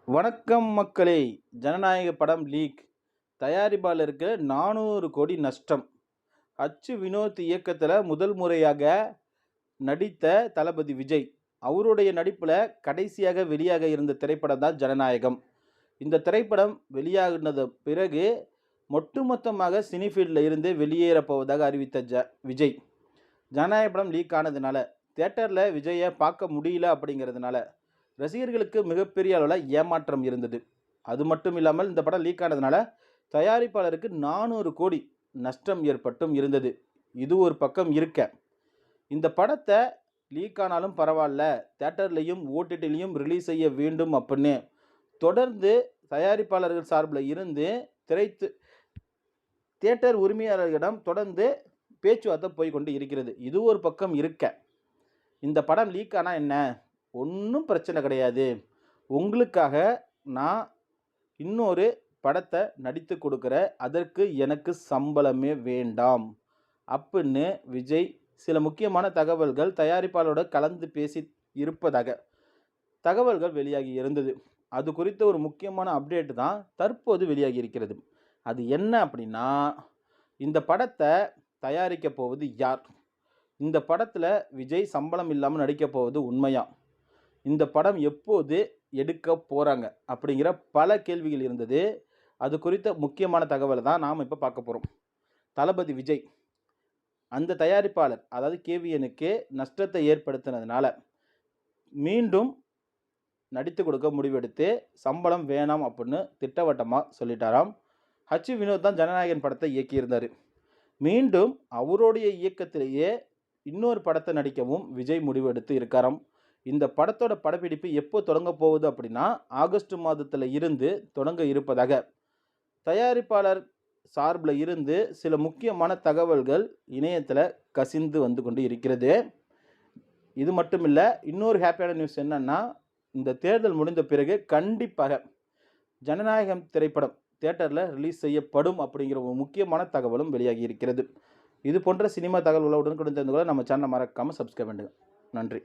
வணக்கம் மக்களே. ஜனநாயக படம் லீக். தயாரிப்பாளருக்கு 400 கோடி நஷ்டம். வினோத் இயக்கத்தில் முதல் முறையாக நடித்த தளபதி விஜய் அவருடைய நடிப்பில் கடைசியாக வெளியாக இருந்த திரைப்படம் தான் ஜனநாயகம். இந்த திரைப்படம் வெளியாகினது பிறகு ஒட்டுமொத்தமாக சினிஃபீல்டில் இருந்து வெளியேறப் போவதாக அறிவித்த விஜய் ஜனநாயக படம் லீக் ஆனதுனால தியேட்டரில் விஜயை பார்க்க முடியல. அப்படிங்கிறதுனால ரசிகர்களுக்கு மிகப்பெரிய அளவில் ஏமாற்றம் இருந்தது. அது மட்டும் இல்லாமல் இந்த படம் லீக் ஆனதுனால தயாரிப்பாளருக்கு 400 கோடி நஷ்டம் ஏற்பட்டும் இருந்தது. இது ஒரு பக்கம் இருக்க, இந்த படத்தை லீக் ஆனாலும் பரவாயில்ல, தியேட்டர்லையும் ஓடிடிலையும் ரிலீஸ் செய்ய வேண்டும் அப்படின்னு தொடர்ந்து தயாரிப்பாளர்கள் சார்பில் இருந்து தியேட்டர் உரிமையாளர்களிடம் தொடர்ந்து பேச்சுவார்த்தை போய்கொண்டு இருக்கிறது. இது ஒரு பக்கம் இருக்க, இந்த படம் லீக் ஆனால் என்ன, ஒன்றும் பிரச்சனை கிடையாது, உங்களுக்காக நான் இன்னொரு படத்தை நடித்து கொடுக்குறேன், அதற்கு எனக்கு சம்பளமே வேண்டாம் அப்படின்னு விஜய் சில முக்கியமான தகவல்கள் தயாரிப்பாளரோட கலந்து பேசி இருப்பதாக தகவல்கள் வெளியாகி இருந்தது. அது குறித்த ஒரு முக்கியமான அப்டேட் தான் தற்போது வெளியாகி இருக்கிறது. அது என்ன அப்படின்னா, இந்த படத்தை தயாரிக்க போவது யார், இந்த படத்தில் விஜய் சம்பளம் இல்லாமல் நடிக்க போவது உண்மையா, இந்த படம் எப்போது எடுக்க போகிறாங்க அப்படிங்கிற பல கேள்விகள் இருந்தது. அது குறித்த முக்கியமான தகவலை தான் நாம் இப்போ பார்க்க போகிறோம். தளபதி விஜய் அந்த தயாரிப்பாளர் அதாவது கேவிஎனுக்கு நஷ்டத்தை ஏற்படுத்தினதுனால மீண்டும் நடித்து கொடுக்க முடிவெடுத்து சம்பளம் வேணாம் அப்படின்னு திட்டவட்டமாக சொல்லிட்டாராம். வினோத் தான் ஜனநாயகன் படத்தை இயக்கியிருந்தார். மீண்டும் அவருடைய இயக்கத்திலேயே இன்னொரு படத்தை நடிக்கவும் விஜய் முடிவெடுத்து இருக்காராம். இந்த படத்தோட படப்பிடிப்பு எப்போ தொடங்க போகுது அப்படின்னா ஆகஸ்ட் மாதத்தில் இருந்து தொடங்க இருப்பதாக தயாரிப்பாளர் சார்பில் இருந்து சில முக்கியமான தகவல்கள் இணையத்தில் கசிந்து வந்து கொண்டு இருக்கிறது. இது மட்டும் இல்லை, இன்னொரு ஹாப்பியான நியூஸ் என்னன்னா, இந்த தேர்தல் முடிந்த பிறகு கண்டிப்பாக ஜனநாயகம் திரைப்படம் தியேட்டரில் ரிலீஸ் செய்யப்படும் அப்படிங்கிற ஒரு முக்கியமான தகவலும் வெளியாகி இருக்கிறது. இது போன்ற சினிமா தகவல்களை உடனுக்குடன் தெரிந்து கொள்ள நம்ம சேனலை மறக்காமல் சப்ஸ்கிரைப் பண்ணுங்க. நன்றி.